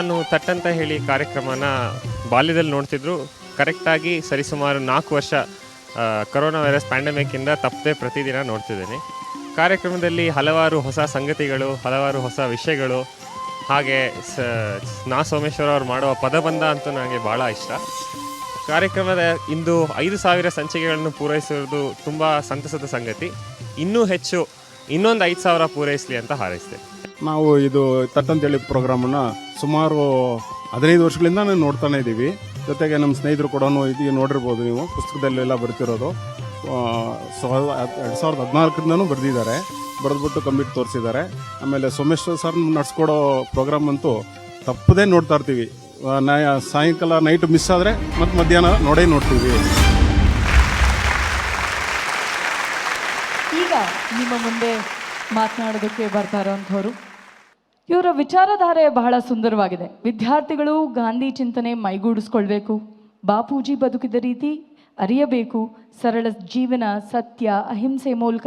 ನಾನು ತಟ್ಟಂತ ಹೇಳಿ ಕಾರ್ಯಕ್ರಮನ ಬಾಲ್ಯದಲ್ಲಿ ನೋಡ್ತಿದ್ರು. ಕರೆಕ್ಟಾಗಿ ಸರಿಸುಮಾರು 4 ವರ್ಷ ಕೊರೋನಾ ವೈರಸ್ ಪ್ಯಾಂಡಮಿಕ್ಕಿಂದ ತಪ್ಪದೆ ಪ್ರತಿದಿನ ನೋಡ್ತಿದ್ದೀನಿ. ಕಾರ್ಯಕ್ರಮದಲ್ಲಿ ಹಲವಾರು ಹೊಸ ಸಂಗತಿಗಳು, ಹಲವಾರು ಹೊಸ ವಿಷಯಗಳು, ಹಾಗೆ ಸೋಮೇಶ್ವರ ಅವ್ರು ಮಾಡುವ ಪದಬಂಧ ಅಂತೂ ನನಗೆ ಭಾಳ ಇಷ್ಟ. ಕಾರ್ಯಕ್ರಮದ ಇಂದು 5,000 ಸಂಚಿಕೆಗಳನ್ನು ಪೂರೈಸಿರುವುದು ತುಂಬ ಸಂತಸದ ಸಂಗತಿ. ಇನ್ನೂ ಹೆಚ್ಚು ಇನ್ನೊಂದು 5,000 ಪೂರೈಸಲಿ ಅಂತ ಹಾರೈಸ್ತೇನೆ. ನಾವು ಇದು ತಟ್ಟಂತೇಳಿ ಪ್ರೋಗ್ರಾಮನ್ನು ಸುಮಾರು 15 ವರ್ಷಗಳಿಂದ ನೋಡ್ತಾನೆ ಇದ್ದೀವಿ. ಜೊತೆಗೆ ನಮ್ಮ ಸ್ನೇಹಿತರು ಕೂಡ ಇದು ನೋಡಿರ್ಬೋದು, ನೀವು ಪುಸ್ತಕದಲ್ಲೆಲ್ಲ ಬರ್ತಿರೋದು 2014ರಿಂದನೂ ಬರೆದಿದ್ದಾರೆ. ಬರೆದ್ಬಿಟ್ಟು ಕಂಪ್ಲೀಟ್ ತೋರಿಸಿದ್ದಾರೆ. ಆಮೇಲೆ ಸೋಮೇಶ್ವರ ಸರ್ ನಡೆಸ್ಕೊಡೋ ಪ್ರೋಗ್ರಾಮ್ ಅಂತೂ ತಪ್ಪದೇ ನೋಡ್ತಾ ಇರ್ತೀವಿ. ಸಾಯಂಕಾಲ ನೈಟ್ ಮಿಸ್ ಆದರೆ ಮತ್ತು ಮಧ್ಯಾಹ್ನ ನೋಡ್ತೀವಿ. ಈಗ ನಿಮ್ಮ ಮುಂದೆ ಮಾತನಾಡೋದಕ್ಕೆ ಬರ್ತಾ ಇರೋಂಥವ್ರು, ಇವರ ವಿಚಾರಧಾರೆ ಬಹಳ ಸುಂದರವಾಗಿದೆ. ವಿದ್ಯಾರ್ಥಿಗಳು ಗಾಂಧಿ ಚಿಂತನೆ ಮೈಗೂಡಿಸ್ಕೊಳ್ಬೇಕು, ಬಾಪೂಜಿ ಬದುಕಿದ ರೀತಿ ಅರಿಯಬೇಕು, ಸರಳ ಜೀವನ, ಸತ್ಯ, ಅಹಿಂಸೆ ಮೂಲಕ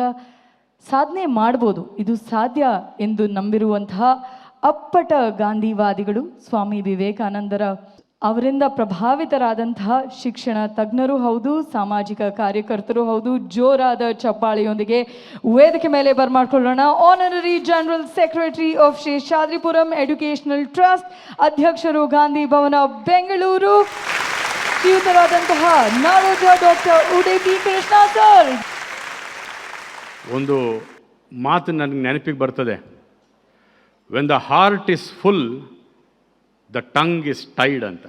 ಸಾಧನೆ ಮಾಡ್ಬೋದು, ಇದು ಸಾಧ್ಯ ಎಂದು ನಂಬಿರುವಂತಹ ಅಪ್ಪಟ ಗಾಂಧಿವಾದಿಗಳು ಸ್ವಾಮಿ ವಿವೇಕಾನಂದರ ಅವರಿಂದ ಪ್ರಭಾವಿತರಾದಂತಹ ಶಿಕ್ಷಣ ತಜ್ಞರು ಹೌದು, ಸಾಮಾಜಿಕ ಕಾರ್ಯಕರ್ತರು ಹೌದು. ಜೋರಾದ ಚಪ್ಪಾಳೆಯೊಂದಿಗೆ ವೇದಿಕೆ ಮೇಲೆ ಬರ್ಮಾಡ್ಕೊಳ್ಳೋಣ honorary general secretary of Seshadripuram educational trust, ಅಧ್ಯಕ್ಷರು ಗಾಂಧಿ ಭವನ ಬೆಂಗಳೂರು, ಶ್ರೀಯುತರಾದಂತಹ ನಾಡೋಜ ಡಾಕ್ಟರ್ ಉಡುಪಿ ಕೃಷ್ಣ ಸರ್. ಒಂದು ಮಾತು ನನಗೆ ನೆನಪಿಗೆ ಬರ್ತದೆ, when the heart is full the tongue is tied ಅಂತ.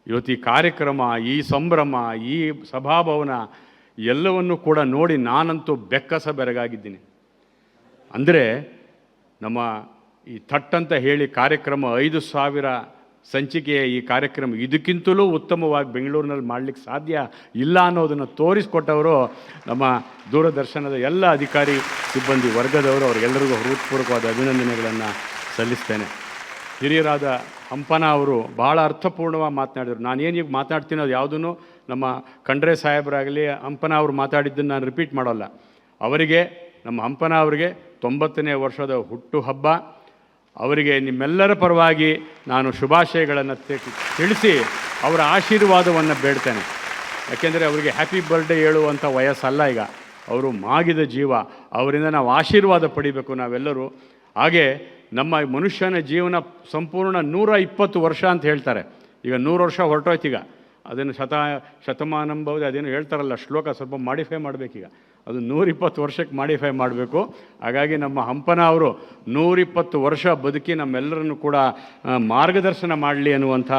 ಇವತ್ತು ಈ ಕಾರ್ಯಕ್ರಮ, ಈ ಸಂಭ್ರಮ, ಈ ಸಭಾಭವನ ಎಲ್ಲವನ್ನು ಕೂಡ ನೋಡಿ ನಾನಂತೂ ಬೆಕ್ಕಸ ಬೆರಗಾಗಿದ್ದೀನಿ. ಅಂದರೆ ನಮ್ಮ ಈ ಥಟ್ಟಂತ ಹೇಳಿ ಕಾರ್ಯಕ್ರಮ 5,000 ಸಂಚಿಕೆಯ ಈ ಕಾರ್ಯಕ್ರಮ ಇದಕ್ಕಿಂತಲೂ ಉತ್ತಮವಾಗಿ ಬೆಂಗಳೂರಿನಲ್ಲಿ ಮಾಡಲಿಕ್ಕೆ ಸಾಧ್ಯ ಇಲ್ಲ ಅನ್ನೋದನ್ನು ತೋರಿಸ್ಕೊಟ್ಟವರು ನಮ್ಮ ದೂರದರ್ಶನದ ಎಲ್ಲ ಅಧಿಕಾರಿ ಸಿಬ್ಬಂದಿ ವರ್ಗದವರು. ಅವರಿಗೆಲ್ಲರಿಗೂ ಹೃತ್ಪೂರ್ವಕವಾದ ಅಭಿನಂದನೆಗಳನ್ನು ಸಲ್ಲಿಸ್ತೇನೆ. ಹಿರಿಯರಾದ ಹಂಪನ ಅವರು ಭಾಳ ಅರ್ಥಪೂರ್ಣವಾಗಿ ಮಾತನಾಡಿದರು. ನಾನೇನು ಈಗ ಮಾತಾಡ್ತೀನಿ ಅದು ಯಾವುದೂ ನಮ್ಮ ಖಂಡ್ರೆ ಸಾಹೇಬರಾಗಲಿ ಹಂಪನ ಅವರು ಮಾತಾಡಿದ್ದನ್ನು ನಾನು ರಿಪೀಟ್ ಮಾಡೋಲ್ಲ. ಅವರಿಗೆ, ನಮ್ಮ ಹಂಪನ ಅವರಿಗೆ 90ನೇ ವರ್ಷದ ಹುಟ್ಟುಹಬ್ಬ. ಅವರಿಗೆ ನಿಮ್ಮೆಲ್ಲರ ಪರವಾಗಿ ನಾನು ಶುಭಾಶಯಗಳನ್ನು ತಿಳಿಸಿ ಅವರ ಆಶೀರ್ವಾದವನ್ನು ಬೇಡ್ತೇನೆ. ಯಾಕೆಂದರೆ ಅವರಿಗೆ ಹ್ಯಾಪಿ ಬರ್ಡೇ ಹೇಳುವಂಥ ವಯಸ್ಸಲ್ಲ ಈಗ, ಅವರು ಮಾಗಿದ ಜೀವ. ಅವರಿಂದ ನಾವು ಆಶೀರ್ವಾದ ಪಡಿಬೇಕು ನಾವೆಲ್ಲರೂ. ಹಾಗೆ ನಮ್ಮ ಮನುಷ್ಯನ ಜೀವನ ಸಂಪೂರ್ಣ 120 ವರ್ಷ ಅಂತ ಹೇಳ್ತಾರೆ. ಈಗ 100 ವರ್ಷ ಹೊರಟೋಯ್ತೀಗ, ಅದನ್ನು ಶತಮಾನಂಬಹುದು ಅದೇನು ಹೇಳ್ತಾರಲ್ಲ ಶ್ಲೋಕ, ಸ್ವಲ್ಪ ಮಾಡಿಫೈ ಮಾಡಬೇಕೀಗ, ಅದು 120 ವರ್ಷಕ್ಕೆ ಮಾಡಿಫೈ ಮಾಡಬೇಕು. ಹಾಗಾಗಿ ನಮ್ಮ ಹಂಪನ ಅವರು 120 ವರ್ಷ ಬದುಕಿ ನಮ್ಮೆಲ್ಲರನ್ನು ಕೂಡ ಮಾರ್ಗದರ್ಶನ ಮಾಡಲಿ ಅನ್ನುವಂಥ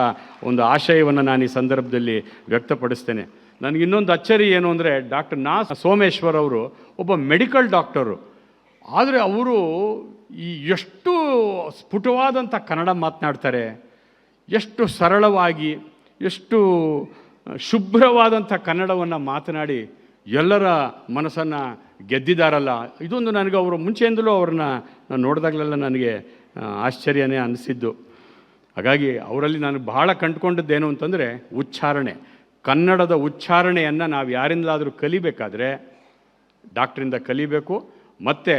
ಒಂದು ಆಶಯವನ್ನು ನಾನು ಈ ಸಂದರ್ಭದಲ್ಲಿ ವ್ಯಕ್ತಪಡಿಸ್ತೇನೆ. ನನಗೆ ಇನ್ನೊಂದು ಅಚ್ಚರಿ ಏನು ಅಂದರೆ, ಡಾಕ್ಟರ್ ಸೋಮೇಶ್ವರ್ ಅವರು ಒಬ್ಬ ಮೆಡಿಕಲ್ ಡಾಕ್ಟರು, ಆದರೆ ಅವರು ಎಷ್ಟು ಸ್ಫುಟವಾದಂಥ ಕನ್ನಡ ಮಾತನಾಡ್ತಾರೆ, ಎಷ್ಟು ಸರಳವಾಗಿ, ಎಷ್ಟು ಶುಭ್ರವಾದಂಥ ಕನ್ನಡವನ್ನು ಮಾತನಾಡಿ ಎಲ್ಲರ ಮನಸ್ಸನ್ನು ಗೆದ್ದಿದ್ದಾರಲ್ಲ. ಇದೊಂದು ನನಗೆ ಅವರು ಮುಂಚೆಯಿಂದಲೂ ಅವ್ರನ್ನ ನಾನು ನೋಡಿದಾಗಲೆಲ್ಲ ನನಗೆ ಆಶ್ಚರ್ಯನೇ ಅನಿಸಿದ್ದು. ಹಾಗಾಗಿ ಅವರಲ್ಲಿ ನಾನು ಬಹಳ ಕಂಡುಕೊಂಡದ್ದೇನು ಅಂತಂದರೆ ಉಚ್ಚಾರಣೆ, ಕನ್ನಡದ ಉಚ್ಚಾರಣೆಯನ್ನು ನಾವು ಯಾರಿಂದಲಾದರೂ ಕಲಿಬೇಕಾದ್ರೆ ಡಾಕ್ಟ್ರಿಂದ ಕಲಿಬೇಕು. ಮತ್ತು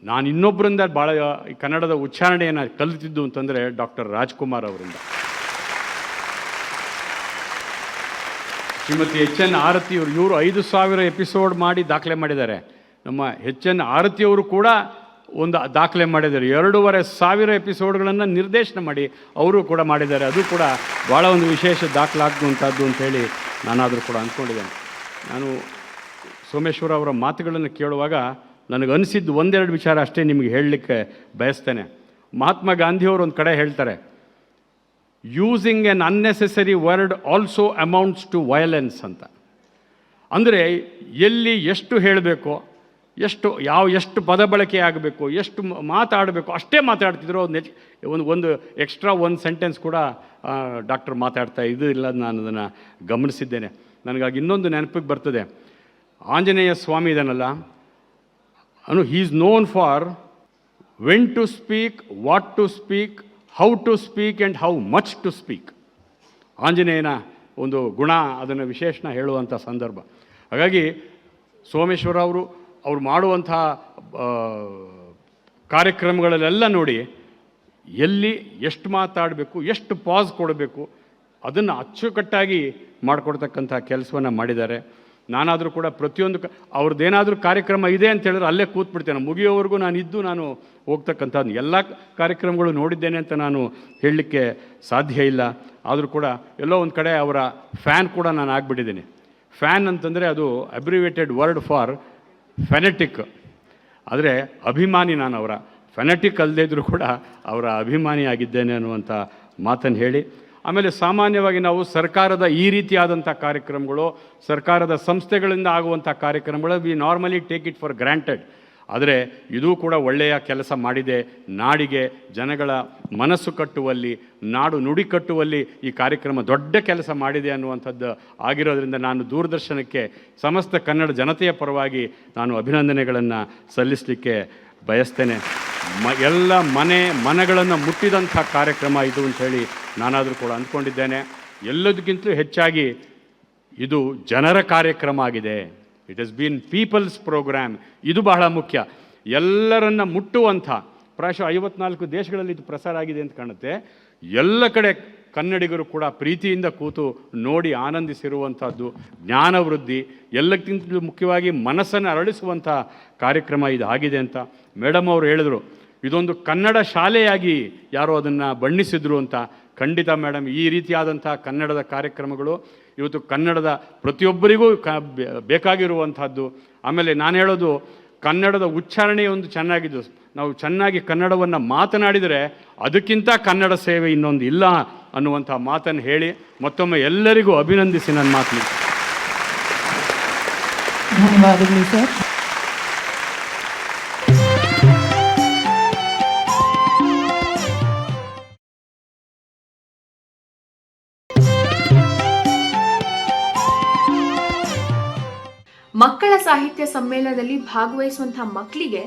ನಾನು ಇನ್ನೊಬ್ಬರಿಂದ ಭಾಳ ಈ ಕನ್ನಡದ ಉಚ್ಚಾರಣೆಯನ್ನು ಕಲಿತಿದ್ದು ಅಂತಂದರೆ ಡಾಕ್ಟರ್ ರಾಜ್ಕುಮಾರ್ ಅವರಿಂದ. ಶ್ರೀಮತಿ ಎಚ್.ಎನ್. ಆರತಿಯವರು, ಇವರು 5,000 ಎಪಿಸೋಡ್ ಮಾಡಿ ದಾಖಲೆ ಮಾಡಿದ್ದಾರೆ. ನಮ್ಮ ಎಚ್.ಎನ್. ಆರತಿಯವರು ಕೂಡ ಒಂದು ದಾಖಲೆ ಮಾಡಿದ್ದಾರೆ. 2,500 ಎಪಿಸೋಡ್ಗಳನ್ನು ನಿರ್ದೇಶನ ಮಾಡಿ ಅವರು ಕೂಡ ಮಾಡಿದ್ದಾರೆ. ಅದು ಕೂಡ ಭಾಳ ಒಂದು ವಿಶೇಷ ದಾಖಲಾಗುವಂಥದ್ದು ಅಂಥೇಳಿ ನಾನಾದರೂ ಕೂಡ ಅಂದ್ಕೊಂಡಿದ್ದೇನೆ. ನಾನು ಸೋಮೇಶ್ವರ ಅವರ ಮಾತುಗಳನ್ನು ಕೇಳುವಾಗ ನನಗನ್ನಿಸಿದ್ದು 1-2 ವಿಚಾರ ಅಷ್ಟೇ ನಿಮಗೆ ಹೇಳಲಿಕ್ಕೆ ಬಯಸ್ತೇನೆ. ಮಹಾತ್ಮ ಗಾಂಧಿಯವರು ಒಂದು ಕಡೆ ಹೇಳ್ತಾರೆ, using an unnecessary word also amounts to violence ಅಂತ. ಅಂದರೆ ಎಲ್ಲಿ ಎಷ್ಟು ಹೇಳಬೇಕೋ, ಎಷ್ಟು ಪದ ಬಳಕೆ ಆಗಬೇಕು, ಎಷ್ಟು ಮಾತಾಡಬೇಕು ಅಷ್ಟೇ ಮಾತಾಡ್ತಿದ್ರು. ಒಂದು ಎಕ್ಸ್ಟ್ರಾ ಒಂದು ಸೆಂಟೆನ್ಸ್ ಕೂಡ ಡಾಕ್ಟರ್ ಮಾತಾಡ್ತಾ ಇದು ಇಲ್ಲ, ನಾನು ಅದನ್ನು ಗಮನಿಸಿದ್ದೇನೆ. ನನಗಾಗಿ ಇನ್ನೊಂದು ನೆನಪಿಗೆ ಬರ್ತದೆ, ಆಂಜನೇಯ ಸ್ವಾಮಿ ಇದನ್ನಲ್ಲ, he is known for when to speak, what to speak, how to speak and how much to speak. ಆಂಜನೇಯನ ಒಂದು ಗುಣ, ಅದನ್ನು ವಿಶೇಷಣ ಹೇಳುವಂಥ ಸಂದರ್ಭ. ಹಾಗಾಗಿ ಸೋಮೇಶ್ವರ ಅವರು ಮಾಡುವಂಥ ಕಾರ್ಯಕ್ರಮಗಳಲ್ಲೆಲ್ಲ ನೋಡಿ ಎಲ್ಲಿ ಎಷ್ಟು ಮಾತಾಡಬೇಕು, ಎಷ್ಟು ಪಾಸ್ ಕೊಡಬೇಕು, ಅದನ್ನು ಅಚ್ಚುಕಟ್ಟಾಗಿ ಮಾಡಿಕೊಡ್ತಕ್ಕಂಥ ಕೆಲಸವನ್ನು ಮಾಡಿದ್ದಾರೆ. ನಾನಾದರೂ ಕೂಡ ಪ್ರತಿಯೊಂದು ಅವ್ರದ್ದೇನಾದರೂ ಕಾರ್ಯಕ್ರಮ ಇದೆ ಅಂತ ಹೇಳಿದ್ರೆ ಅಲ್ಲೇ ಕೂತ್ಬಿಡ್ತೇನೆ, ಮುಗಿಯೋವರೆಗೂ ನಾನು ಹೋಗ್ತಕ್ಕಂಥದ್ದು. ಎಲ್ಲ ಕಾರ್ಯಕ್ರಮಗಳು ನೋಡಿದ್ದೇನೆ ಅಂತ ನಾನು ಹೇಳಲಿಕ್ಕೆ ಸಾಧ್ಯ ಇಲ್ಲ. ಆದರೂ ಕೂಡ ಎಲ್ಲೋ ಒಂದು ಕಡೆ ಅವರ ಫ್ಯಾನ್ ಕೂಡ ನಾನು ಆಗಿಬಿಟ್ಟಿದ್ದೀನಿ. ಫ್ಯಾನ್ ಅಂತಂದರೆ ಅದು ಅಬ್ರಿವೇಟೆಡ್ ವರ್ಡ್ ಫಾರ್ ಫೆನೆಟಿಕ್. ಆದರೆ ಅಭಿಮಾನಿ, ನಾನು ಅವರ ಫೆನೆಟಿಕ್ ಅಲ್ಲದೇ ಇದ್ದರೂ ಕೂಡ ಅವರ ಅಭಿಮಾನಿ ಆಗಿದ್ದೇನೆ ಅನ್ನುವಂಥ ಮಾತನ್ನು ಹೇಳಿ, ಆಮೇಲೆ ಸಾಮಾನ್ಯವಾಗಿ ನಾವು ಸರ್ಕಾರದ ಈ ರೀತಿಯಾದಂಥ ಕಾರ್ಯಕ್ರಮಗಳು, ಸರ್ಕಾರದ ಸಂಸ್ಥೆಗಳಿಂದ ಆಗುವಂಥ ಕಾರ್ಯಕ್ರಮಗಳು we normally take it for granted. ಆದರೆ ಇದೂ ಕೂಡ ಒಳ್ಳೆಯ ಕೆಲಸ ಮಾಡಿದೆ. ನಾಡಿಗೆ ಜನಗಳ ಮನಸ್ಸು ಕಟ್ಟುವಲ್ಲಿ, ನಾಡು ನುಡಿ ಕಟ್ಟುವಲ್ಲಿ ಈ ಕಾರ್ಯಕ್ರಮ ದೊಡ್ಡ ಕೆಲಸ ಮಾಡಿದೆ ಅನ್ನುವಂಥದ್ದು ಆಗಿರೋದ್ರಿಂದ ನಾನು ದೂರದರ್ಶನಕ್ಕೆ ಸಮಸ್ತ ಕನ್ನಡ ಜನತೆಯ ಪರವಾಗಿ ನಾನು ಅಭಿನಂದನೆಗಳನ್ನು ಸಲ್ಲಿಸಲಿಕ್ಕೆ ಬಯಸ್ತೇನೆ. ಎಲ್ಲ ಮನಗಳನ್ನು ಮುಟ್ಟಿದಂಥ ಕಾರ್ಯಕ್ರಮ ಇದು ಅಂಥೇಳಿ ನಾನಾದರೂ ಕೂಡ ಅಂದ್ಕೊಂಡಿದ್ದೇನೆ. ಎಲ್ಲದಕ್ಕಿಂತಲೂ ಹೆಚ್ಚಾಗಿ ಇದು ಜನರ ಕಾರ್ಯಕ್ರಮ ಆಗಿದೆ. It has been people's program. ಇದು ಬಹಳ ಮುಖ್ಯ. ಎಲ್ಲರನ್ನ ಮುಟ್ಟುವಂಥ, ಪ್ರಾಯಶಃ 54 ದೇಶಗಳಲ್ಲಿ ಇದು ಪ್ರಸಾರ ಆಗಿದೆ ಅಂತ ಕಾಣುತ್ತೆ. ಎಲ್ಲ ಕಡೆ ಕನ್ನಡಿಗರು ಕೂಡ ಪ್ರೀತಿಯಿಂದ ಕೂತು ನೋಡಿ ಆನಂದಿಸಿರುವಂಥದ್ದು, ಜ್ಞಾನವೃದ್ಧಿ, ಎಲ್ಲಕ್ಕಿಂತಲೂ ಮುಖ್ಯವಾಗಿ ಮನಸ್ಸನ್ನು ಅರಳಿಸುವಂಥ ಕಾರ್ಯಕ್ರಮ ಇದು ಆಗಿದೆ ಅಂತ ಮೇಡಮ್ ಅವರು ಹೇಳಿದರು. ಇದೊಂದು ಕನ್ನಡ ಶಾಲೆಯಾಗಿ ಯಾರೋ ಅದನ್ನು ಬಣ್ಣಿಸಿದ್ರು ಅಂತ. ಖಂಡಿತ ಮೇಡಮ್, ಈ ರೀತಿಯಾದಂಥ ಕನ್ನಡದ ಕಾರ್ಯಕ್ರಮಗಳು ಇವತ್ತು ಕನ್ನಡದ ಪ್ರತಿಯೊಬ್ಬರಿಗೂ ಬೇಕಾಗಿರುವಂಥದ್ದು. ಆಮೇಲೆ ನಾನು ಹೇಳೋದು, ಕನ್ನಡದ ಉಚ್ಚಾರಣೆ ಒಂದು ಚೆನ್ನಾಗಿದ್ದು, ನಾವು ಚೆನ್ನಾಗಿ ಕನ್ನಡವನ್ನು ಮಾತನಾಡಿದರೆ ಅದಕ್ಕಿಂತ ಕನ್ನಡ ಸೇವೆ ಇನ್ನೊಂದು ಇಲ್ಲ ಅನ್ನುವಂಥ ಮಾತನ್ನು ಹೇಳಿ ಮತ್ತೊಮ್ಮೆ ಎಲ್ಲರಿಗೂ ಅಭಿನಂದಿಸಿ ನನ್ನ ಮಾತು. ಧನ್ಯವಾದಗಳು ಸರ್. ಮಕ್ಕಳ ಸಾಹಿತ್ಯ ಸಮ್ಮೇಳನದಲ್ಲಿ ಭಾಗವಹಿಸುವಂತಹ ಮಕ್ಕಳಿಗೆ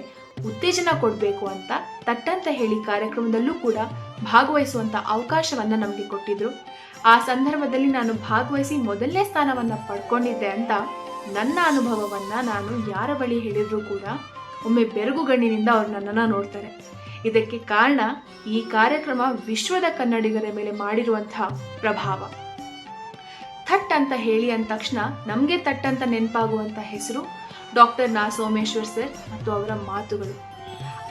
ಉತ್ತೇಜನ ಕೊಡಬೇಕು ಅಂತ ತಟ್ಟಂತ ಹೇಳಿ ಕಾರ್ಯಕ್ರಮದಲ್ಲೂ ಕೂಡ ಭಾಗವಹಿಸುವಂತ ಅವಕಾಶವನ್ನ ನಮಗೆ ಕೊಟ್ಟಿದ್ರು. ಆ ಸಂದರ್ಭದಲ್ಲಿ ನಾನು ಭಾಗವಹಿಸಿ ಮೊದಲನೇ ಸ್ಥಾನವನ್ನ ಪಡ್ಕೊಂಡಿದ್ದೆ ಅಂತ ನನ್ನ ಅನುಭವವನ್ನ ನಾನು ಯಾರ ಬಳಿ ಹೇಳಿದ್ರು ಕೂಡ ಒಮ್ಮೆ ಬೆರಗುಗಣ್ಣಿನಿಂದ ಅವ್ರು ನನ್ನನ್ನು ನೋಡ್ತಾರೆ. ಇದಕ್ಕೆ ಕಾರಣ ಈ ಕಾರ್ಯಕ್ರಮ ವಿಶ್ವದ ಕನ್ನಡಿಗರ ಮೇಲೆ ಮಾಡಿರುವಂತಹ ಪ್ರಭಾವ. ಥಟ್ ಅಂತ ಹೇಳಿ ಅಂದ ತಕ್ಷಣ ನಮಗೆ ಥಟ್ ಅಂತ ನೆನಪಾಗುವಂಥ ಹೆಸರು ಡಾಕ್ಟರ್ ನಾ ಸೋಮೇಶ್ವರ್ ಸರ್ ಮತ್ತು ಅವರ ಮಾತುಗಳು.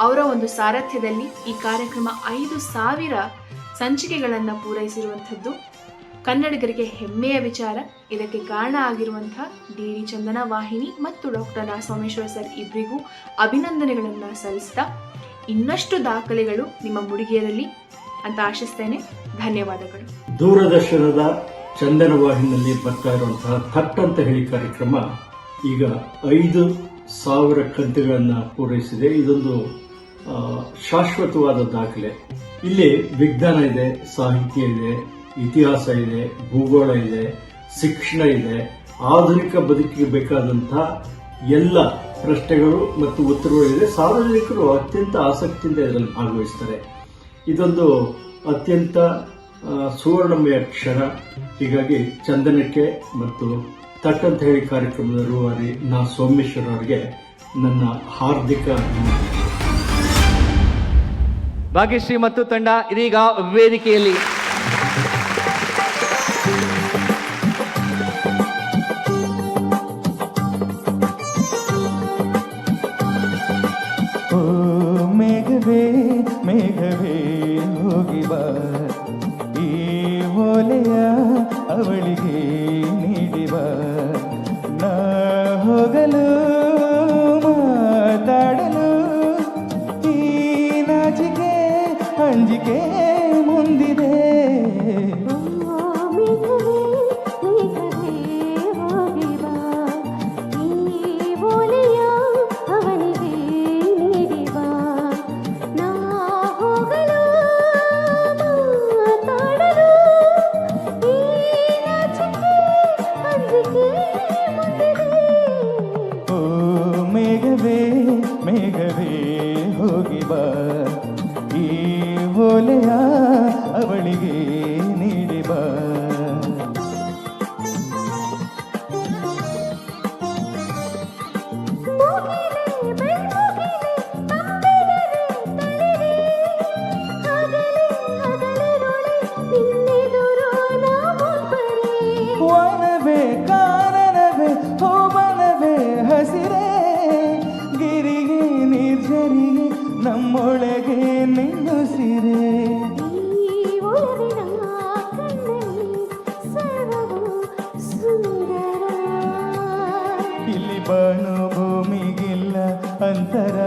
ಅವರ ಒಂದು ಸಾರಥ್ಯದಲ್ಲಿ ಈ ಕಾರ್ಯಕ್ರಮ 5,000 ಸಂಚಿಕೆಗಳನ್ನು ಪೂರೈಸಿರುವಂಥದ್ದು ಕನ್ನಡಿಗರಿಗೆ ಹೆಮ್ಮೆಯ ವಿಚಾರ. ಇದಕ್ಕೆ ಕಾರಣ ಆಗಿರುವಂತಹ ಡಿ ಚಂದನ ವಾಹಿನಿ ಮತ್ತು ಡಾಕ್ಟರ್ ನಾ ಸೋಮೇಶ್ವರ್ ಸರ್ ಇಬ್ಬರಿಗೂ ಅಭಿನಂದನೆಗಳನ್ನು ಸಲ್ಲಿಸ್ತಾ ಇನ್ನಷ್ಟು ದಾಖಲೆಗಳು ನಿಮ್ಮ ಮುಡಿಗೇರಲಿ ಅಂತ ಆಶಿಸ್ತೇನೆ. ಧನ್ಯವಾದಗಳು. ದೂರದರ್ಶನದ ಚಂದನ ವಾಹಿನಿಯಲ್ಲಿ ಬರ್ತಾ ಇರುವಂತಹ ಥಟ್ ಅಂತ ಹೇಳಿ ಕಾರ್ಯಕ್ರಮ ಈಗ 5,000 ಕಂತುಗಳನ್ನು ಪೂರೈಸಿದೆ. ಇದೊಂದು ಶಾಶ್ವತವಾದ ದಾಖಲೆ. ಇಲ್ಲಿ ವಿಜ್ಞಾನ ಇದೆ, ಸಾಹಿತ್ಯ ಇದೆ, ಇತಿಹಾಸ ಇದೆ, ಭೂಗೋಳ ಇದೆ, ಶಿಕ್ಷಣ ಇದೆ, ಆಧುನಿಕ ಬದುಕಿಗೆ ಬೇಕಾದಂತಹ ಎಲ್ಲ ಪ್ರಶ್ನೆಗಳು ಮತ್ತು ಉತ್ತರಗಳಿದೆ. ಸಾರ್ವಜನಿಕರು ಅತ್ಯಂತ ಆಸಕ್ತಿಯಿಂದ ಇದರಲ್ಲಿ ಭಾಗವಹಿಸ್ತಾರೆ. ಇದೊಂದು ಅತ್ಯಂತ ಸುವರ್ಣಮಯ ಕ್ಷಣ. ಹೀಗಾಗಿ ಚಂದನಕ್ಕೆ ಮತ್ತು ಥಟ್ ಅಂತ ಹೇಳಿ ಕಾರ್ಯಕ್ರಮದ ರೂವಾರಿ ನಾ ಸೋಮೇಶ್ವರ್ ಅವರಿಗೆ ನನ್ನ ಹಾರ್ದಿಕ ಭಾಗ್ಯಶ್ರೀ ಮತ್ತು ತಂಡ ಇದೀಗ ವೇದಿಕೆಯಲ್ಲಿ. ಮೇಘವೇ ಮೇಘವೇ ಹೋಗಿ ಬಾ, ಈ ಓಲೆಯ ಅವಳಿಗೆ ನೀಡಿ ಬಾ, ನಾ ಹೋಗಲು ಮಾತಾಡಲು ಈ ನಾಚಿಕೆ ಅಂಜಿಕೆ ಮುಂದಿದೆ. ಮೇಘವೇ ಹೋಗಿ ಬಾ, ಈ ಓಲೆಯ ಅವಳಿಗೆ ನೀಡಿ ಬಾ. ಹಾಗೆ ಹಸಿರೇ ಗಿರಿಗೆ ನಿರ್ಜರಿಗೆ ನಮ್ಮೊಳಗೆ ನಿನ್ನುಸಿರೆ ಇಲ್ಲಿ ಬಾನು ಭೂಮಿಗಿಲ್ಲ ಅಂತರ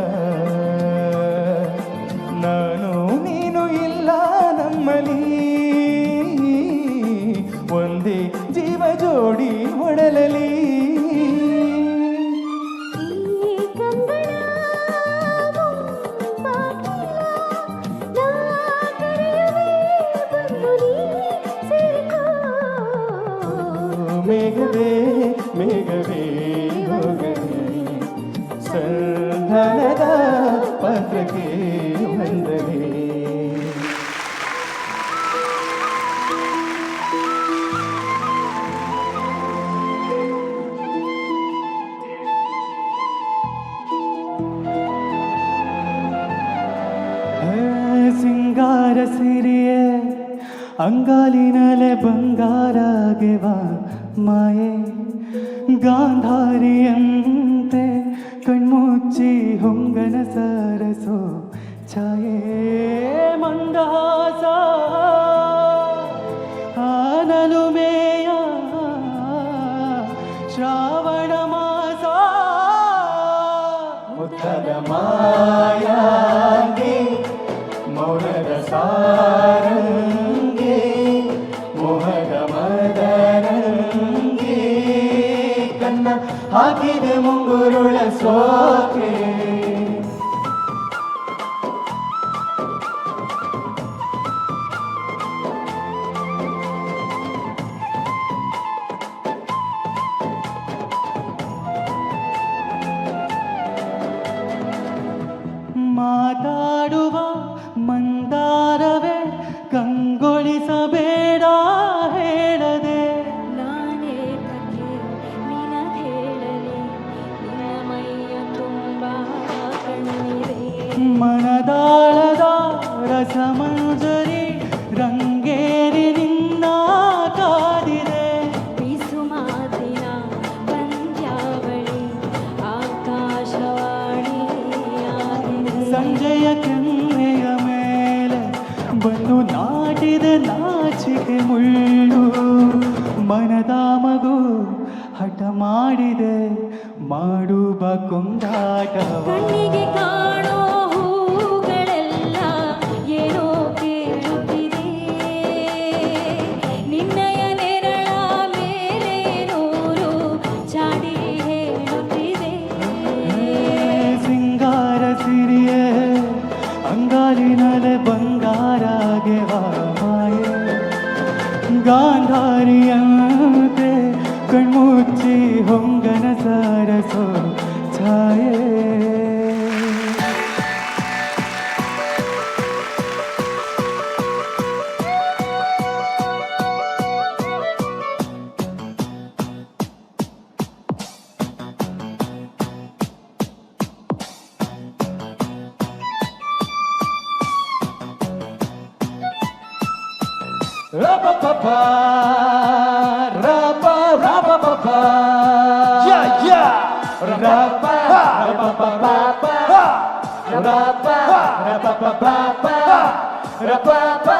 ನಾನು ನೀನು ಇಲ್ಲ ನಮ್ಮಲ್ಲಿ ಒಂದೇ ಜೀವ ಜೋಡಿ ಒಡಲಲಿ ಮೇಘವೇ ಮೇಘವೇ ಹೋಗಲಿ ಸಂಧಾನದ ಪತ್ರಕ್ಕೆ ವಂದನೆ. ಸಿಂಗಾರ ಸಿರಿಯೇ ಅಂಗಾಲಿನಲೆ ಬಂಗಾರಾಗೆವ ಮಾಯೆ ಗಾಂಧಾರಿಯಂತೆ ಕಣ್ಮುಚ್ಚಿ ಹೊಂಗನ ಸರಸೋ ಛಾಯೆ ಮಂದಹಾಸ ಆನಲುಮೆಯ ಶ್ರಾವಣ ಮಾಸ ಮುತ್ತದ ಮಾಯಾಂಗೆ ಮೌನದ ಸಾರಂಗೆ ಮೋಹದ ಮದರಂಗೆ ಕನ್ನ ಹಾಕಿದೆ ಮುಂಗುರುಳ ಸೋಕೆ ಮಾತಾಡುವ ಮಂದಾರವೇ ಕಂಗೊಳಿಸಬೇಡ ಹೇಳದೆ ನಾನೇ ತಕ್ಕೆ ನಿನಗೇಳಲಿ ನಿನ್ನ ಮೈಯ ತುಂಬ ಕಣ್ಣಿದೆ ಮನದಾಳದ ರಸಮಂಜರಿ ರಂಗೇರಿ ನಿನ್ನ ಕಾದಿದೆ ಬೀಸು ಮಾತಿನ ಪಂದ್ಯಾವಳಿ ಆಕಾಶವಾಣಿ ಸಂಜೆಯ ಕೆನ್ನೆಯ ಮೇಲೆ ಬಂದು ನಾಟಿದ ನಾಚಿಕೆ ಮುಳ್ಳು ಮನದ ಮಗು ಹಠ ಮಾಡಿದೆ ಮಾಡುವ ಕೊಂಡಾಟವ ಕಣ್ಣಿಗೆ ಕಾಣೋ ಹೂಗಳೆಲ್ಲ ಏನೋ ಕೇಳುತ್ತಿದೆ ನಿನ್ನಯ ನೆರಳ ಮೇಲೆ ನೂರು ಚಾಡಿ ಹೇಳುತ್ತಿದೆ ಸಿಂಗಾರ ಸಿರಿಯೇ ಅಂಗಾಲಿನಲೆ ಬಂಗಾರಾಗೆವ ಮಾಯೆ ಗಾಂಧಾರಿಯಂತೆ ಕಣ್ಮುಚ್ಚಿ ಹೊಂಗನ ಸರಸೋ ಛಾಯೆ Ra-pa-pa-pa, ra-pa-ra-pa-pa-pa. Yeah, yeah. Ra-pa, ra-pa-pa-pa-pa. Ra-pa, ra-pa-pa-pa-pa. Ra-pa-pa.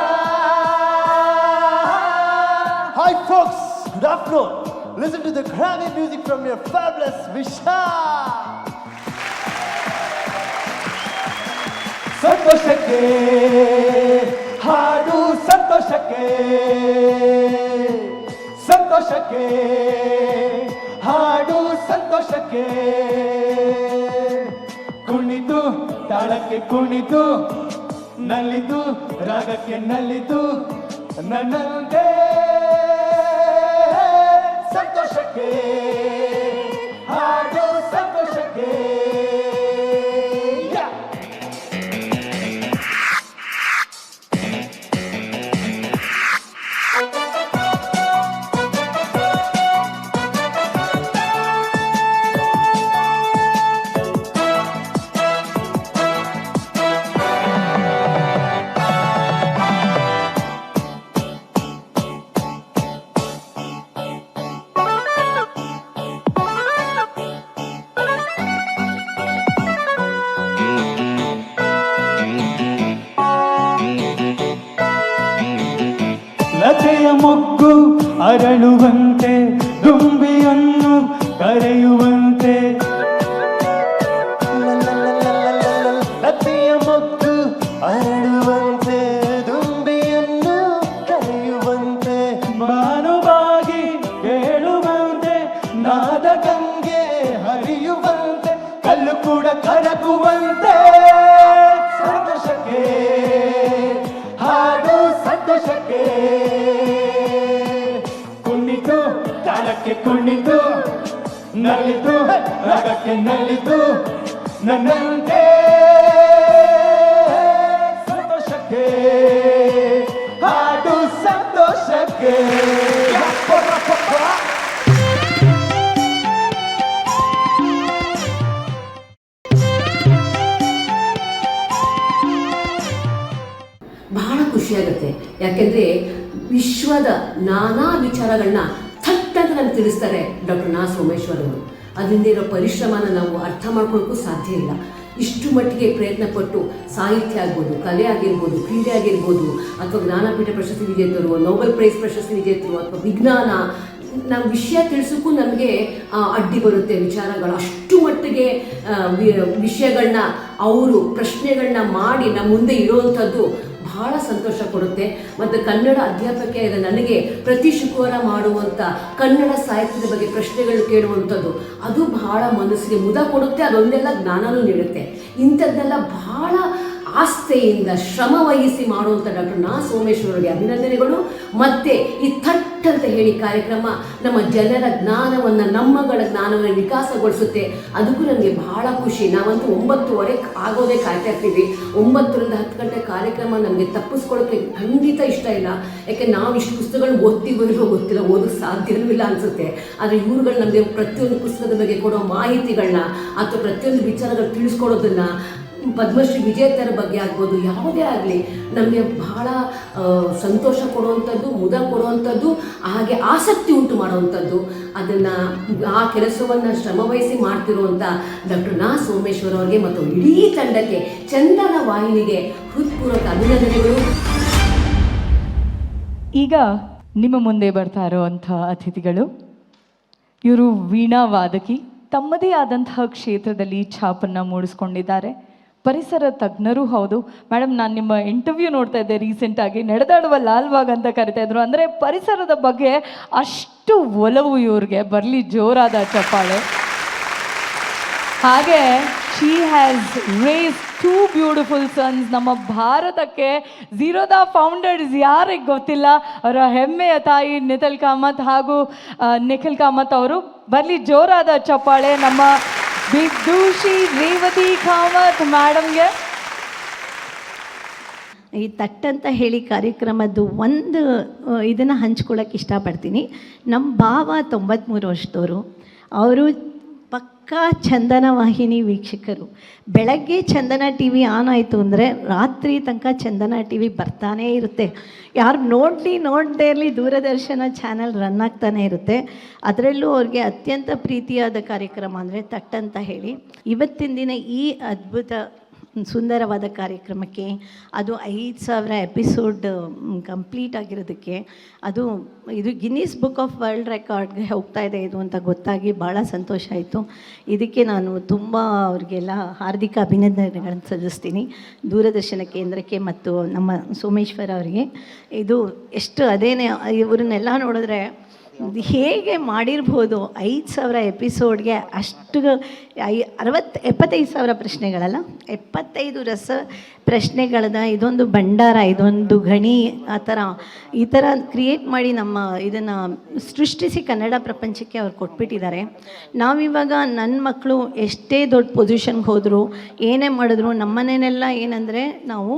Hi folks, good afternoon. Listen to the Grammy music from your fabulous Vishal. ಸಂತೋಷಕ್ಕೆ ಹಾಡು ಸಂತೋಷಕ್ಕೆ ಸಂತೋಷಕ್ಕೆ ಹಾಡು ಸಂತೋಷಕ್ಕೆ ಕುಣಿತು ತಾಳಕ್ಕೆ ಕುಣಿತು ನಲ್ಲಿತು ರಾಗಕ್ಕೆ ನಲ್ಲಿತು ನನ್ನಂತೆ ಸಂತೋಷಕ್ಕೆ ಹಾಡು ಸಂತೋಷಕ್ಕೆ ಅರಳುವಂತೆ ದುಂಬಿಯನ್ನು ಕರೆಯುವಂತೆ ಲತೆಯ ಮೊಗ್ಗು ಅರಳುವಂತೆ ದುಂಬಿಯನ್ನು ಕರೆಯುವಂತೆ ಮಾನವಾಗಿ ಕೇಳುವಂತೆ ನಾದ ಗಂಗೆ ಹರಿಯುವಂತೆ ಕಲ್ಲು ಕೂಡ ಕರಗುವಂತೆ ಸಂತೋಷಕ್ಕೆ ಹಾಡು ಸಂತೋಷಕ್ಕೆ ಕುಣಿತು ತಾಳಕ್ಕೆ ಕುಣಿತು ನಲಿತು ರಾಗಕ್ಕೆ ನಲಿತು ನನ್ನಂತೆ ಸಂತೋಷಕ್ಕೆ ಹಾಡು ಸಂತೋಷಕ್ಕೆ ಬಹಳ ಖುಷಿಯಾಗುತ್ತೆ. ಯಾಕೆಂದರೆ ವಿಶ್ವದ ನಾನಾ ವಿಚಾರಗಳನ್ನ ಥಟ್ಟಂತ ನನಗೆ ತಿಳಿಸ್ತಾರೆ ಡಾಕ್ಟರ್ ನಾ ಸೋಮೇಶ್ವರ್ ಅವರು. ಅದರಿಂದ ಇರೋ ಪರಿಶ್ರಮನ ನಾವು ಅರ್ಥ ಮಾಡ್ಕೊಳ್ಳೋಕ್ಕೂ ಸಾಧ್ಯ ಇಲ್ಲ. ಇಷ್ಟು ಮಟ್ಟಿಗೆ ಪ್ರಯತ್ನ ಪಟ್ಟು ಸಾಹಿತ್ಯ ಆಗ್ಬೋದು, ಕಲೆ ಆಗಿರ್ಬೋದು, ಕ್ರೀಡೆ ಆಗಿರ್ಬೋದು, ಅಥವಾ ಜ್ಞಾನಪೀಠ ಪ್ರಶಸ್ತಿ ವಿಜೇತರು, ನೊಬೆಲ್ ಪ್ರೈಸ್ ಪ್ರಶಸ್ತಿ ವಿಜೇತರು, ಅಥವಾ ವಿಜ್ಞಾನ, ನಾವು ವಿಷಯ ತಿಳಿಸೋಕ್ಕೂ ನಮಗೆ ಅಡ್ಡಿ ಬರುತ್ತೆ ವಿಚಾರಗಳು. ಅಷ್ಟು ಮಟ್ಟಿಗೆ ವಿಷಯಗಳನ್ನ ಅವರು ಪ್ರಶ್ನೆಗಳನ್ನ ಮಾಡಿ ನಮ್ಮ ಮುಂದೆ ಇರೋವಂಥದ್ದು ಬಹಳ ಸಂತೋಷ ಕೊಡುತ್ತೆ. ಮತ್ತು ಕನ್ನಡ ಅಧ್ಯಾಪಕಿಯಾದ ನನಗೆ ಪ್ರತಿ ಶುಕ್ರವಾರ ಮಾಡುವಂಥ ಕನ್ನಡ ಸಾಹಿತ್ಯದ ಬಗ್ಗೆ ಪ್ರಶ್ನೆಗಳು ಕೇಳುವಂಥದ್ದು ಅದು ಬಹಳ ಮನಸ್ಸಿಗೆ ಮುದ ಕೊಡುತ್ತೆ. ಅದೊಂದೆಲ್ಲ ಜ್ಞಾನನೂ ನೀಡುತ್ತೆ. ಇಂಥದ್ದೆಲ್ಲ ಬಹಳ ಆಸ್ಥೆಯಿಂದ ಶ್ರಮ ವಹಿಸಿ ಮಾಡುವಂಥ ಡಾಕ್ಟರ್ ನಾ ಸೋಮೇಶ್ವರರಿಗೆ ಅಭಿನಂದನೆಗಳು. ಮತ್ತು ಈ ಥಟ್ ಅಂತ ಹೇಳಿ ಕಾರ್ಯಕ್ರಮ ನಮ್ಮ ಜನರ ಜ್ಞಾನವನ್ನು, ನಮ್ಮಗಳ ಜ್ಞಾನವನ್ನು ವಿಕಾಸಗೊಳಿಸುತ್ತೆ. ಅದಕ್ಕೂ ನನಗೆ ಬಹಳ ಖುಷಿ. ನಾವಂತೂ 9:30 ಆಗೋದೇ ಕಾಯ್ತಾ ಇರ್ತೀವಿ. 9 ರಿಂದ 10 ಗಂಟೆ ಕಾರ್ಯಕ್ರಮ ನಮಗೆ ತಪ್ಪಿಸ್ಕೊಳ್ಳೋಕ್ಕೆ ಖಂಡಿತ ಇಷ್ಟ ಇಲ್ಲ. ಯಾಕೆ ನಾವು ಇಷ್ಟು ಪುಸ್ತಕಗಳು ಓದ್ತೀವೋ ಇಲ್ಲೋ ಗೊತ್ತಿಲ್ಲ, ಓದೋಕ್ಕೆ ಸಾಧ್ಯವೂ ಇಲ್ಲ ಅನಿಸುತ್ತೆ. ಆದರೆ ಇವ್ರುಗಳು ನಮಗೆ ಪ್ರತಿಯೊಂದು ಪುಸ್ತಕದ ಬಗ್ಗೆ ಕೊಡೋ ಮಾಹಿತಿಗಳನ್ನ ಅಥವಾ ಪ್ರತಿಯೊಂದು ವಿಚಾರಗಳು ತಿಳಿಸ್ಕೊಡೋದನ್ನು, ಪದ್ಮಶ್ರೀ ವಿಜೇತರ ಬಗ್ಗೆ ಆಗ್ಬೋದು, ಯಾವುದೇ ಆಗಲಿ ನಮಗೆ ಬಹಳ ಸಂತೋಷ ಕೊಡುವಂಥದ್ದು, ಮುದ ಕೊಡುವಂಥದ್ದು, ಹಾಗೆ ಆಸಕ್ತಿ ಉಂಟು ಮಾಡುವಂಥದ್ದು. ಅದನ್ನು ಆ ಕೆಲಸವನ್ನು ಶ್ರಮವಹಿಸಿ ಮಾಡ್ತಿರುವಂಥ ಡಾಕ್ಟರ್ ನಾ ಸೋಮೇಶ್ವರ್ ಅವರಿಗೆ ಮತ್ತು ಇಡೀ ತಂಡಕ್ಕೆ, ಚಂದನ ವಾಹಿನಿಗೆ ಹೃತ್ಪೂರ್ವಕ ಅಭಿನಂದನೆಗಳು. ಈಗ ನಿಮ್ಮ ಮುಂದೆ ಬರ್ತಾ ಇರುವಂಥ ಅತಿಥಿಗಳು, ಇವರು ವೀಣಾ ವಾದಕಿ, ತಮ್ಮದೇ ಆದಂತಹ ಕ್ಷೇತ್ರದಲ್ಲಿ ಛಾಪನ್ನು ಮೂಡಿಸ್ಕೊಂಡಿದ್ದಾರೆ. ಪರಿಸರ ತಜ್ಞರು ಹೌದು. ಮೇಡಮ್, ನಾನು ನಿಮ್ಮ ಇಂಟರ್ವ್ಯೂ ನೋಡ್ತಾ ಇದ್ದೆ ರೀಸೆಂಟಾಗಿ. ನಡೆದಾಡುವ ಲಾಲ್ಬಾಗ್ ಅಂತ ಕರಿತಾ ಇದ್ರು. ಅಂದರೆ ಪರಿಸರದ ಬಗ್ಗೆ ಅಷ್ಟು ಒಲವು ಇವ್ರಿಗೆ. ಬರಲಿ ಜೋರಾದ ಚಪ್ಪಾಳೆ. ಹಾಗೆ she has raised 2 beautiful sons. ನಮ್ಮ ಭಾರತಕ್ಕೆ ಝೀರೋದ ಫೌಂಡರ್ಸ್ ಯಾರಿಗೆ ಗೊತ್ತಿಲ್ಲ, ಅವರ ಹೆಮ್ಮೆಯ ತಾಯಿ ನಿಖಿಲ್ ಕಾಮತ್ ಹಾಗೂ ನಿಖಿಲ್ ಕಾಮತ್ ಅವರು. ಬರಲಿ ಜೋರಾದ ಚಪ್ಪಾಳೆ ನಮ್ಮ ವಿದೂಷಿ ರೇವತಿ ಕಾಮತ್ ಮೇಡಮ್ಗೆ. ಈ ತಟ್ಟಂತ ಹೇಳಿ ಕಾರ್ಯಕ್ರಮದ್ದು ಒಂದು ಇದನ್ನು ಹಂಚ್ಕೊಳ್ಳೋಕೆ ಇಷ್ಟಪಡ್ತೀನಿ. ನಮ್ಮ ಭಾವ 93 ವರ್ಷದವರು. ಅವರು ಪಕ್ಕಾ ಚಂದನ ವಾಹಿನಿ ವೀಕ್ಷಕರು. ಬೆಳಗ್ಗೆ ಚಂದನ ಟಿ ವಿ ಆನ್ ಆಯಿತು ಅಂದರೆ ರಾತ್ರಿ ತನಕ ಚಂದನ ಟಿ ವಿ ಬರ್ತಾನೇ ಇರುತ್ತೆ. ಯಾರು ನೋಡದೇ ಇರಲಿ ದೂರದರ್ಶನ ಚಾನೆಲ್ ರನ್ ಆಗ್ತಾನೆ ಇರುತ್ತೆ. ಅದರಲ್ಲೂ ಅವ್ರಿಗೆ ಅತ್ಯಂತ ಪ್ರೀತಿಯಾದ ಕಾರ್ಯಕ್ರಮ ಅಂದರೆ ತಟ್ಟಂತ ಹೇಳಿ. ಇವತ್ತಿನ ದಿನ ಈ ಅದ್ಭುತ ಸುಂದರವಾದ ಕಾರ್ಯಕ್ರಮಕ್ಕೆ, ಅದು 5,000 ಎಪಿಸೋಡ್ ಕಂಪ್ಲೀಟ್ ಆಗಿರೋದಕ್ಕೆ, ಇದು ಗಿನ್ನಿಸ್ ಬುಕ್ ಆಫ್ ವರ್ಲ್ಡ್ ರೆಕಾರ್ಡ್ಗೆ ಹೋಗ್ತಾ ಇದೆ ಇದು ಅಂತ ಗೊತ್ತಾಗಿ ಭಾಳ ಸಂತೋಷ ಆಯಿತು. ಇದಕ್ಕೆ ನಾನು ತುಂಬ ಅವ್ರಿಗೆಲ್ಲ ಹಾರ್ದಿಕ ಅಭಿನಂದನೆಗಳನ್ನು ಸಲ್ಲಿಸ್ತೀನಿ, ದೂರದರ್ಶನ ಕೇಂದ್ರಕ್ಕೆ ಮತ್ತು ನಮ್ಮ ಸೋಮೇಶ್ವರ್ ಅವರಿಗೆ. ಇದು ಎಷ್ಟು ಅದೇನೇ ಇವ್ರನ್ನೆಲ್ಲ ನೋಡಿದ್ರೆ ಹೇಗೆ ಮಾಡಿರ್ಬೋದು 5,000 ಎಪಿಸೋಡ್ಗೆ ಅಷ್ಟು 75,000 ಪ್ರಶ್ನೆಗಳಲ್ಲ, 75 ರಸ ಪ್ರಶ್ನೆಗಳನ್ನ ಇದೊಂದು ಭಂಡಾರ, ಇದೊಂದು ಗಣಿ ಈ ಥರ ಕ್ರಿಯೇಟ್ ಮಾಡಿ ನಮ್ಮ ಇದನ್ನು ಸೃಷ್ಟಿಸಿ ಕನ್ನಡ ಪ್ರಪಂಚಕ್ಕೆ ಅವ್ರು ಕೊಟ್ಬಿಟ್ಟಿದ್ದಾರೆ. ನಾವಿವಾಗ ನನ್ನ ಮಕ್ಕಳು ಎಷ್ಟೇ ದೊಡ್ಡ ಪೊಸಿಷನ್ಗೆ ಹೋದರೂ ಏನೇ ಮಾಡಿದ್ರು ನಮ್ಮನೇನೆಲ್ಲ ಏನಂದರೆ ನಾವು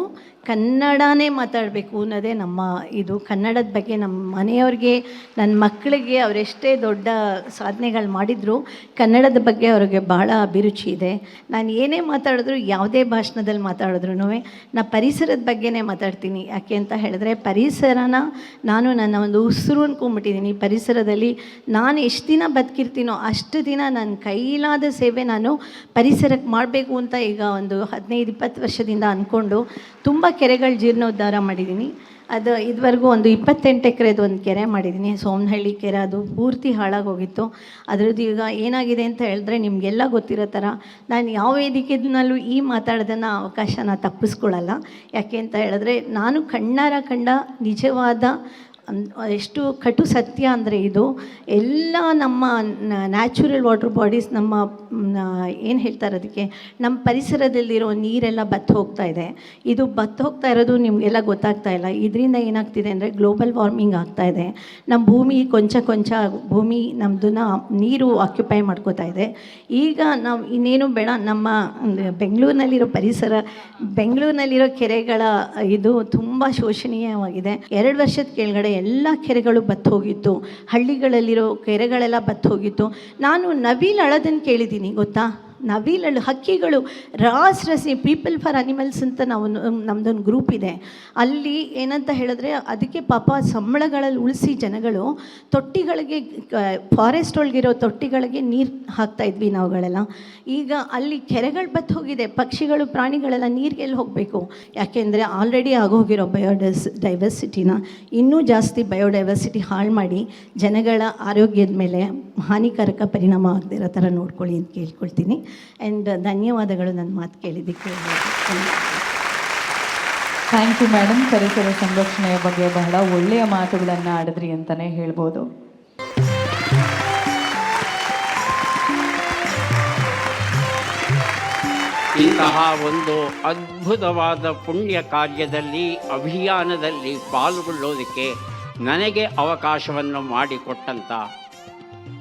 ಕನ್ನಡನೇ ಮಾತಾಡಬೇಕು ಅನ್ನೋದೇ ನಮ್ಮ ಇದು. ಕನ್ನಡದ ಬಗ್ಗೆ ನಮ್ಮ ಮನೆಯವ್ರಿಗೆ, ನನ್ನ ಮಕ್ಕಳಿಗೆ ಅವರೆಷ್ಟೇ ದೊಡ್ಡ ಸಾಧನೆಗಳು ಮಾಡಿದ್ರು ಕನ್ನಡದ ಬಗ್ಗೆ ಅವ್ರಿಗೆ ಭಾಳ ಅಭಿರುಚಿ ಇದೆ. ನಾನು ಏನೇ ಮಾತಾಡಿದ್ರು, ಯಾವುದೇ ಭಾಷಣದಲ್ಲಿ ಮಾತಾಡಿದ್ರು ನಾ ಪರಿಸರದ ಬಗ್ಗೆನೇ ಮಾತಾಡ್ತೀನಿ. ಯಾಕೆ ಅಂತ ಹೇಳಿದ್ರೆ ಪರಿಸರನ ನಾನು ನನ್ನ ಒಂದು ಉಸಿರು ಅಂದ್ಕೊಂಡ್ಬಿಟ್ಟಿದ್ದೀನಿ. ಪರಿಸರದಲ್ಲಿ ನಾನು ಎಷ್ಟು ದಿನ ಬದುಕಿರ್ತೀನೋ ಅಷ್ಟು ದಿನ ನನ್ನ ಕೈಲಾದ ಸೇವೆ ನಾನು ಪರಿಸರಕ್ಕೆ ಮಾಡಬೇಕು ಅಂತ ಈಗ ಒಂದು 15-20 ವರ್ಷದಿಂದ ಅಂದ್ಕೊಂಡು ತುಂಬ ಕೆರೆಗಳ ಜೀರ್ಣೋದ್ಧಾರ ಮಾಡಿದ್ದೀನಿ. ಅದು ಇದುವರೆಗೂ ಒಂದು 28 ಎಕರೆದು ಒಂದು ಕೆರೆ ಮಾಡಿದ್ದೀನಿ, ಸೋಮನಹಳ್ಳಿ ಕೆರೆ. ಅದು ಪೂರ್ತಿ ಹಾಳಾಗೋಗಿತ್ತು. ಅದರದ್ದು ಈಗ ಏನಾಗಿದೆ ಅಂತ ಹೇಳಿದ್ರೆ ನಿಮಗೆಲ್ಲ ಗೊತ್ತಿರೋ ಥರ ನಾನು ಯಾವ ವೇದಿಕೆನಲ್ಲೂ ಈ ಮಾತಾಡೋದನ್ನು ಅವಕಾಶನ ತಪ್ಪಿಸ್ಕೊಳ್ಳಲ್ಲ. ಯಾಕೆ ಅಂತ ಹೇಳಿದ್ರೆ ನಾನು ಕಣ್ಣಾರ ಕಂಡ ನಿಜವಾದ ಎಷ್ಟು ಕಟು ಸತ್ಯ ಅಂದರೆ ಇದು ಎಲ್ಲ ನಮ್ಮ ನ್ಯಾಚುರಲ್ ವಾಟರ್ ಬಾಡೀಸ್, ನಮ್ಮ ಏನು ಹೇಳ್ತಾರೆ ಅದಕ್ಕೆ, ನಮ್ಮ ಪರಿಸರದಲ್ಲಿರೋ ನೀರೆಲ್ಲ ಬತ್ತು ಹೋಗ್ತಾ ಇದೆ. ಇದು ಬತ್ತು ಹೋಗ್ತಾ ಇರೋದು ನಿಮಗೆಲ್ಲ ಗೊತ್ತಾಗ್ತಾ ಇಲ್ಲ. ಇದರಿಂದ ಏನಾಗ್ತಿದೆ ಅಂದರೆ ಗ್ಲೋಬಲ್ ವಾರ್ಮಿಂಗ್ ಆಗ್ತಾ ಇದೆ. ನಮ್ಮ ಭೂಮಿ ಕೊಂಚ ಭೂಮಿ ನಮ್ಮದನ್ನ ನೀರು ಆಕ್ಯುಪೈ ಮಾಡ್ಕೋತಾ ಇದೆ. ಈಗ ನಾವು ಇನ್ನೇನು ಬೇಡ, ನಮ್ಮ ಬೆಂಗಳೂರಿನಲ್ಲಿರೋ ಪರಿಸರ, ಬೆಂಗಳೂರಿನಲ್ಲಿರೋ ಕೆರೆಗಳ ಇದು ತುಂಬ ಶೋಷಣೀಯವಾಗಿದೆ. 2 ವರ್ಷದ ಕೆಳಗಡೆ ಎಲ್ಲ ಕೆರೆಗಳು ಬತ್ತು ಹೋಗಿತ್ತು, ಹಳ್ಳಿಗಳಲ್ಲಿರೋ ಕೆರೆಗಳೆಲ್ಲ ಬತ್ತು ಹೋಗಿತ್ತು. ನಾನು ನವಿಲ್ ಅಳೋದನ್ನು ಕೇಳಿದ್ದೀನಿ ಗೊತ್ತಾ? ನವಿಲಳು, ಹಕ್ಕಿಗಳು, ರಾಸಿ ಪೀಪಲ್ ಫಾರ್ ಅನಿಮಲ್ಸ್ ಅಂತ ನಾವು ನಮ್ಮದೊಂದು ಗ್ರೂಪ್ ಇದೆ. ಅಲ್ಲಿ ಏನಂತ ಹೇಳಿದ್ರೆ ಅದಕ್ಕೆ ಪಾಪ ಸಂಬಳಗಳಲ್ಲಿ ಉಳಿಸಿ ಜನಗಳು ತೊಟ್ಟಿಗಳಿಗೆ, ಫಾರೆಸ್ಟ್ ಒಳಗಿರೋ ತೊಟ್ಟಿಗಳಿಗೆ ನೀರು ಹಾಕ್ತಾಯಿದ್ವಿ ನಾವುಗಳೆಲ್ಲ. ಈಗ ಅಲ್ಲಿ ಕೆರೆಗಳು ಬತ್ತು ಹೋಗಿದೆ, ಪಕ್ಷಿಗಳು ಪ್ರಾಣಿಗಳೆಲ್ಲ ನೀರಿಗೆಲ್ಲಿ ಹೋಗಬೇಕು? ಯಾಕೆಂದರೆ ಆಲ್ರೆಡಿ ಆಗೋಗಿರೋ ಡೈವರ್ಸಿಟಿನ ಇನ್ನೂ ಜಾಸ್ತಿ ಬಯೋಡೈವರ್ಸಿಟಿ ಹಾಳು ಮಾಡಿ ಜನಗಳ ಆರೋಗ್ಯದ ಮೇಲೆ ಹಾನಿಕಾರಕ ಪರಿಣಾಮ ಆಗದಿರೋ ಥರ ನೋಡ್ಕೊಳ್ಳಿ ಅಂತ ಕೇಳ್ಕೊಳ್ತೀನಿ. ಆ್ಯಂಡ್ ಧನ್ಯವಾದಗಳು ನನ್ನ ಮಾತು ಕೇಳಿದ್ದಕ್ಕೆ. Thank you madam. ಪರಿಸರ ಸಂರಕ್ಷಣೆಯ ಬಗ್ಗೆ ಬಹಳ ಒಳ್ಳೆಯ ಮಾತುಗಳನ್ನು ಆಡಿದ್ರಿ ಅಂತಲೇ ಹೇಳ್ಬೋದು. ಇಂತಹ ಒಂದು ಅದ್ಭುತವಾದ ಪುಣ್ಯ ಕಾರ್ಯದಲ್ಲಿ, ಅಭಿಯಾನದಲ್ಲಿ ಪಾಲ್ಗೊಳ್ಳೋದಕ್ಕೆ ನನಗೆ ಅವಕಾಶವನ್ನು ಮಾಡಿಕೊಟ್ಟಂಥ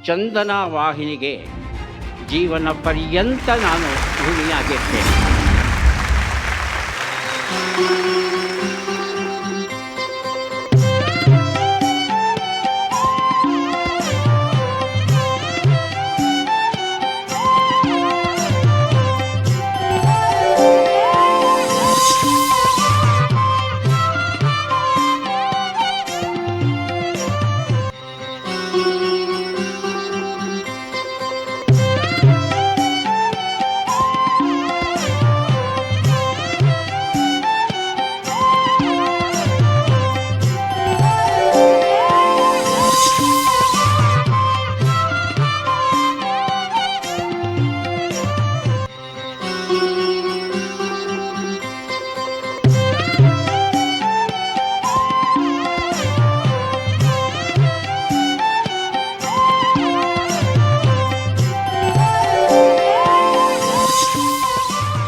ಚಂದನ ವಾಹಿನಿಗೆ ಜೀವನ ಪರ್ಯಂತ ನಾನು ಋಣಿಯಾಗಿರ್ತೇನೆ.